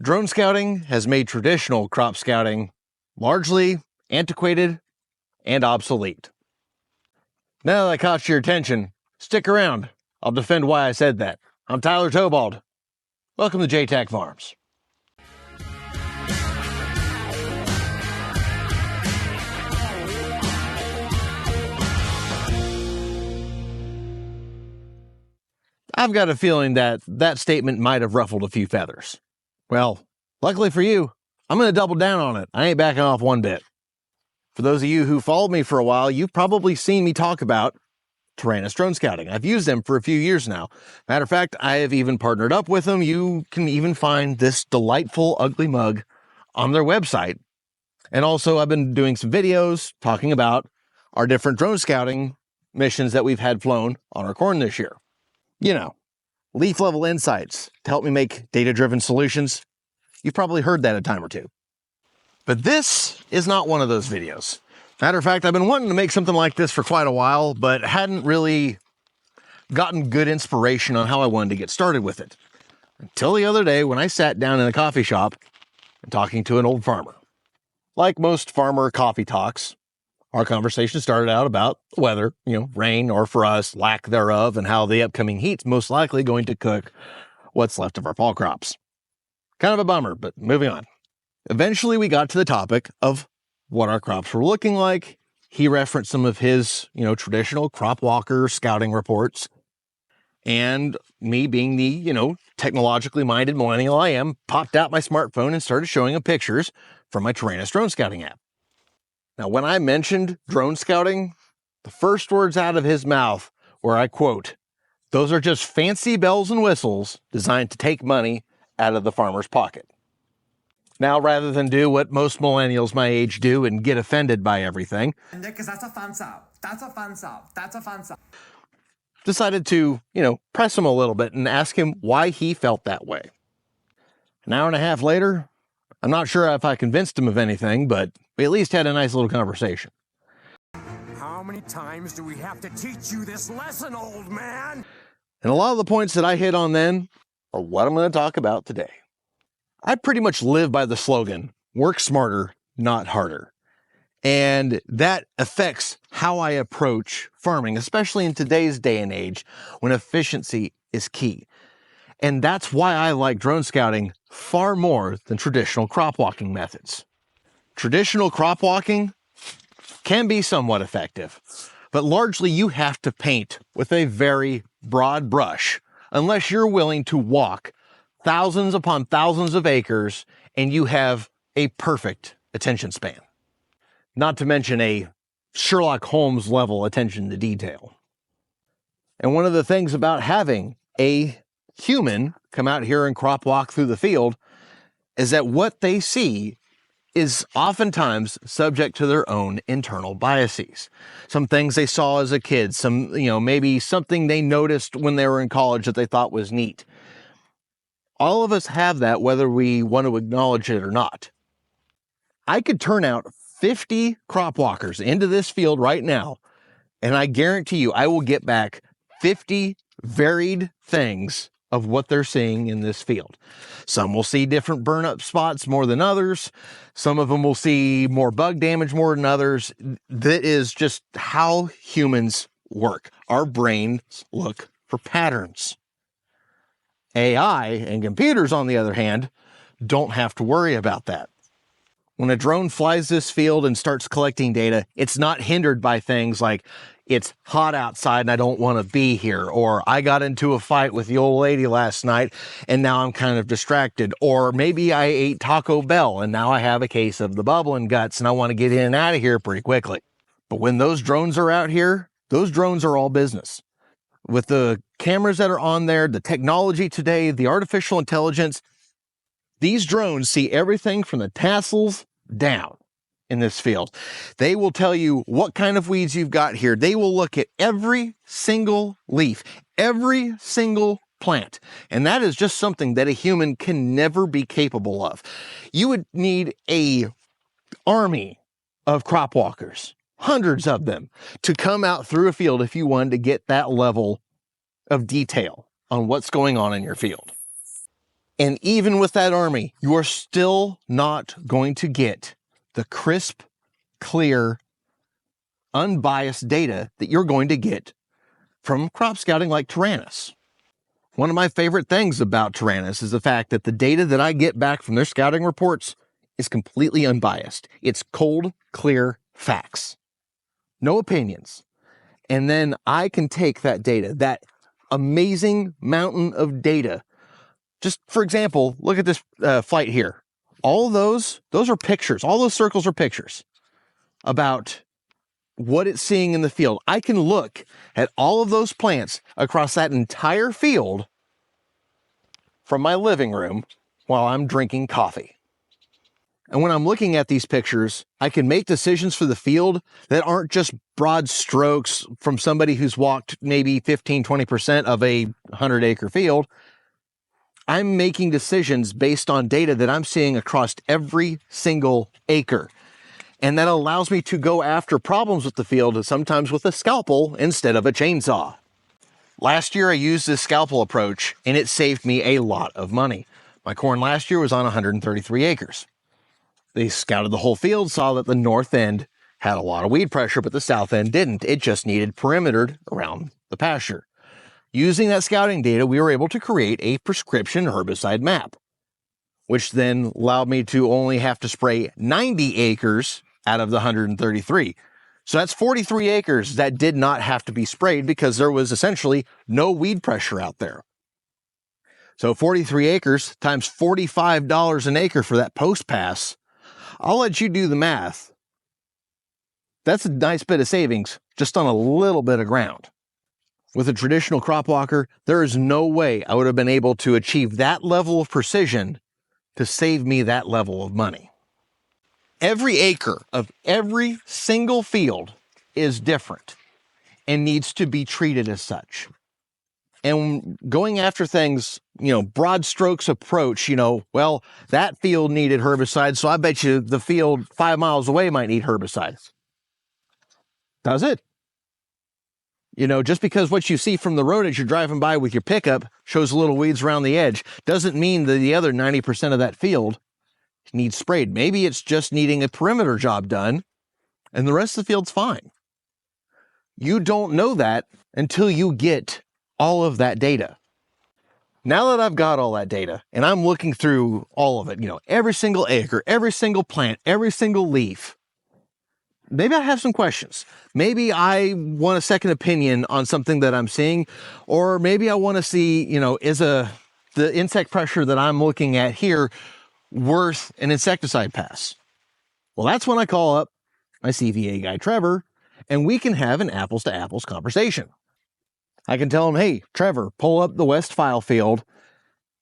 Drone scouting has made traditional crop scouting largely antiquated and obsolete. Now that I caught your attention, stick around. I'll defend why I said that. I'm Tyler Tobald. Welcome to JTAC Farms. I've got a feeling that statement might have ruffled a few feathers. Well, luckily for you, I'm going to double down on it. I ain't backing off one bit. For those of you who followed me for a while, you've probably seen me talk about Taranis drone scouting. I've used them for a few years now. Matter of fact, I have even partnered up with them. You can even find this delightful ugly mug on their website. And also, I've been doing some videos talking about our different drone scouting missions that we've had flown on our corn this year. You know, leaf level insights to help me make data-driven solutions. You've probably heard that a time or two. But this is not one of those videos. Matter of fact, I've been wanting to make something like this for quite a while, but hadn't really gotten good inspiration on how I wanted to get started with it. Until the other day when I sat down in a coffee shop and talking to an old farmer. Like most farmer coffee talks, our conversation started out about the weather, rain, or for us, lack thereof, and how the upcoming heat's most likely going to cook what's left of our fall crops. Kind of a bummer, but moving on. Eventually, we got to the topic of what our crops were looking like. He referenced some of his, traditional crop walker scouting reports. And me being the, technologically minded millennial I am, popped out my smartphone and started showing him pictures from my Taranis drone scouting app. Now, when I mentioned drone scouting, the first words out of his mouth were, I quote, "Those are just fancy bells and whistles designed to take money out of the farmer's pocket." Now, rather than do what most millennials my age do and get offended by everything, because that's a fun sound. That's a fun sound. That's a fun sound. Decided to, press him a little bit and ask him why he felt that way. An hour and a half later, I'm not sure if I convinced him of anything, but we at least had a nice little conversation. How many times do we have to teach you this lesson, old man? And a lot of the points that I hit on then are what I'm going to talk about today. I pretty much live by the slogan, work smarter, not harder. And that affects how I approach farming, especially in today's day and age when efficiency is key. And that's why I like drone scouting far more than traditional crop walking methods. Traditional crop walking can be somewhat effective, but largely you have to paint with a very broad brush unless you're willing to walk thousands upon thousands of acres and you have a perfect attention span. Not to mention a Sherlock Holmes level attention to detail. And one of the things about having a human come out here and crop walk through the field is that what they see is oftentimes subject to their own internal biases. Some things they saw as a kid, some, maybe something they noticed when they were in college that they thought was neat. All of us have that, whether we want to acknowledge it or not. I could turn out 50 crop walkers into this field right now, and I guarantee you I will get back 50 varied things of what they're seeing in this field. Some will see different burn-up spots more than others. Some of them will see more bug damage more than others. That is just how humans work. Our brains look for patterns. AI and computers, on the other hand, don't have to worry about that. When a drone flies this field and starts collecting data, it's not hindered by things like, it's hot outside and I don't want to be here, or I got into a fight with the old lady last night and now I'm kind of distracted, or maybe I ate Taco Bell and now I have a case of the bubbling guts and I want to get in and out of here pretty quickly. But when those drones are out here, those drones are all business. With the cameras that are on there, the technology today, the artificial intelligence, these drones see everything from the tassels down in this field. They will tell you what kind of weeds you've got here. They will look at every single leaf, every single plant. And that is just something that a human can never be capable of. You would need an army of crop walkers, hundreds of them, to come out through a field if you wanted to get that level of detail on what's going on in your field. And even with that army, you are still not going to get the crisp, clear, unbiased data that you're going to get from crop scouting like Taranis. One of my favorite things about Taranis is the fact that the data that I get back from their scouting reports is completely unbiased. It's cold, clear facts. No opinions. And then I can take that data, that amazing mountain of data. Just for example, look at this flight here. All of those are pictures. All those circles are pictures about what it's seeing in the field. I can look at all of those plants across that entire field from my living room while I'm drinking coffee. And when I'm looking at these pictures, I can make decisions for the field that aren't just broad strokes from somebody who's walked maybe 15, 20% of a 100-acre field. I'm making decisions based on data that I'm seeing across every single acre. And that allows me to go after problems with the field, sometimes with a scalpel instead of a chainsaw. Last year, I used this scalpel approach, and it saved me a lot of money. My corn last year was on 133 acres. They scouted the whole field, saw that the north end had a lot of weed pressure, but the south end didn't. It just needed perimetered around the pasture. Using that scouting data, we were able to create a prescription herbicide map, which then allowed me to only have to spray 90 acres out of the 133. So that's 43 acres that did not have to be sprayed because there was essentially no weed pressure out there. So 43 acres times $45 an acre for that post pass. I'll let you do the math. That's a nice bit of savings just on a little bit of ground. With a traditional crop walker, there is no way I would have been able to achieve that level of precision to save me that level of money. Every acre of every single field is different and needs to be treated as such. And going after things, broad strokes approach, well, that field needed herbicide, so I bet you the field 5 miles away might need herbicide. Does it? Just because what you see from the road as you're driving by with your pickup shows little weeds around the edge doesn't mean that the other 90% of that field needs sprayed. Maybe it's just needing a perimeter job done and the rest of the field's fine. You don't know that until you get all of that data. Now that I've got all that data and I'm looking through all of it, every single acre, every single plant, every single leaf, maybe I have some questions. Maybe I want a second opinion on something that I'm seeing, or maybe I want to see, is the insect pressure that I'm looking at here worth an insecticide pass? Well, that's when I call up my CVA guy, Trevor, and we can have an apples to apples conversation. I can tell him, hey, Trevor, pull up the West file field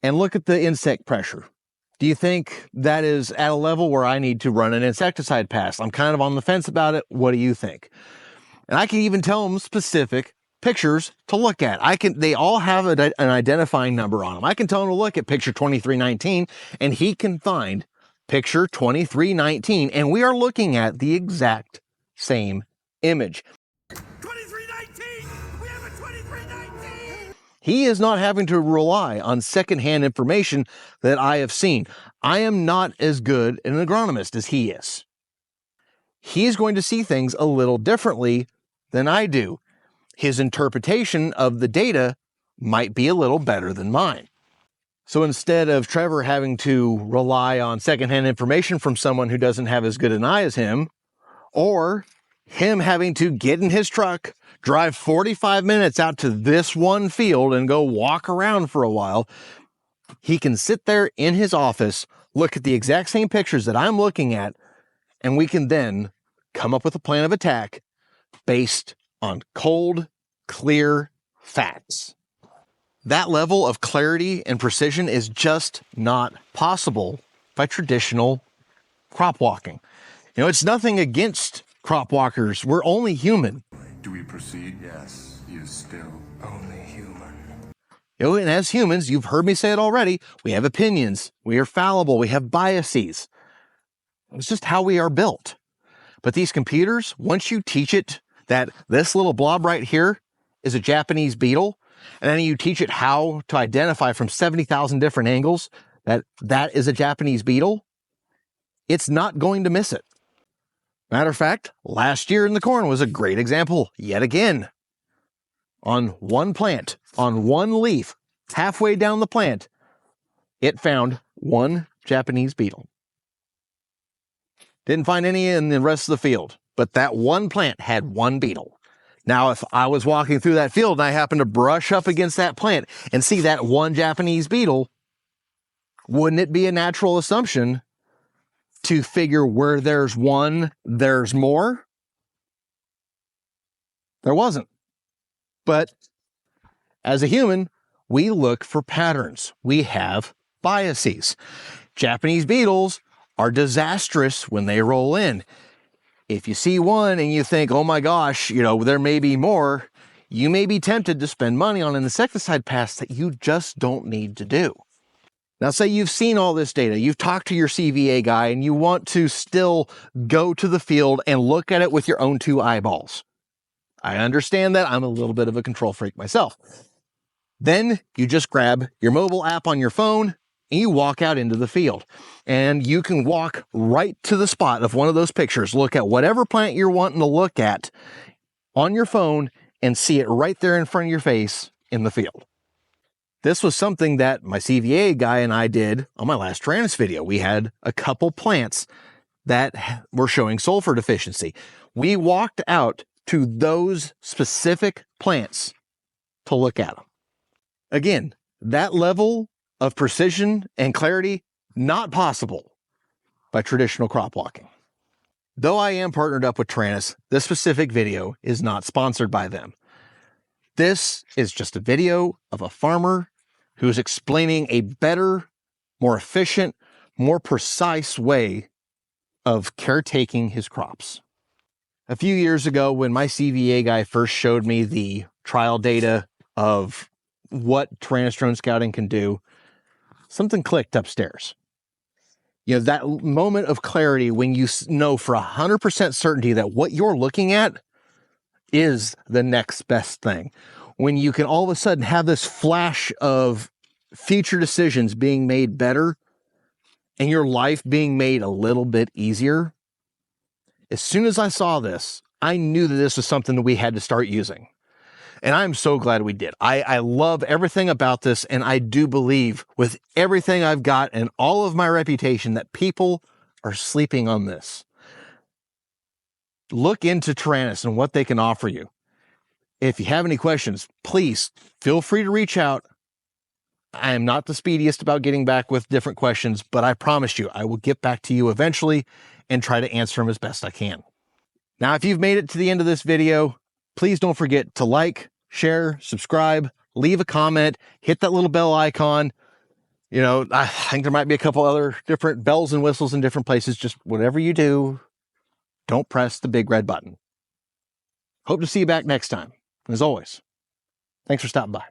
and look at the insect pressure. Do you think that is at a level where I need to run an insecticide pass? I'm kind of on the fence about it. What do you think? And I can even tell them specific pictures to look at. They all have an identifying number on them. I can tell him to look at picture 2319 and he can find picture 2319. And we are looking at the exact same image. 2319! We have a 2319! He is not having to rely on secondhand information that I have seen. I am not as good an agronomist as he is. He is going to see things a little differently than I do. His interpretation of the data might be a little better than mine. So instead of Trevor having to rely on secondhand information from someone who doesn't have as good an eye as him, or him having to get in his truck, drive 45 minutes out to this one field and go walk around for a while, he can sit there in his office, look at the exact same pictures that I'm looking at, and we can then come up with a plan of attack based on cold, clear facts. That level of clarity and precision is just not possible by traditional crop walking. It's nothing against crop walkers. We're only human. Do we proceed? Yes, you still only human. And as humans, you've heard me say it already, we have opinions, we are fallible, we have biases. It's just how we are built. But these computers, once you teach it that this little blob right here is a Japanese beetle, and then you teach it how to identify from 70,000 different angles that is a Japanese beetle, it's not going to miss it. Matter of fact, last year in the corn was a great example yet again. On one plant, on one leaf, halfway down the plant, it found one Japanese beetle. Didn't find any in the rest of the field, but that one plant had one beetle. Now, if I was walking through that field and I happened to brush up against that plant and see that one Japanese beetle, wouldn't it be a natural assumption to figure where there's one, there's more? There wasn't. But as a human, we look for patterns. We have biases. Japanese beetles are disastrous when they roll in. If you see one and you think, oh my gosh, there may be more, you may be tempted to spend money on an insecticide pass that you just don't need to do. Now, say you've seen all this data, you've talked to your CVA guy, and you want to still go to the field and look at it with your own two eyeballs. I understand that. I'm a little bit of a control freak myself. Then you just grab your mobile app on your phone and you walk out into the field. And you can walk right to the spot of one of those pictures, look at whatever plant you're wanting to look at on your phone and see it right there in front of your face in the field. This was something that my CVA guy and I did on my last Taranis video. We had a couple plants that were showing sulfur deficiency. We walked out to those specific plants to look at them. Again, that level of precision and clarity, not possible by traditional crop walking. Though I am partnered up with Taranis, this specific video is not sponsored by them. This is just a video of a farmer who's explaining a better, more efficient, more precise way of caretaking his crops. A few years ago, when my CVA guy first showed me the trial data of what Taranis drone scouting can do, something clicked upstairs. That moment of clarity when you know for 100% certainty that what you're looking at is the next best thing. When you can all of a sudden have this flash of future decisions being made better and your life being made a little bit easier. As soon as I saw this, I knew that this was something that we had to start using. And I'm so glad we did. I love everything about this, and I do believe with everything I've got and all of my reputation that people are sleeping on this. Look into Taranis and what they can offer you. If you have any questions, please feel free to reach out. I am not the speediest about getting back with different questions, but I promise you I will get back to you eventually and try to answer them as best I can. Now, if you've made it to the end of this video, please don't forget to like, share, subscribe, leave a comment, hit that little bell icon. I think there might be a couple other different bells and whistles in different places. Just whatever you do, don't press the big red button. Hope to see you back next time. As always, thanks for stopping by.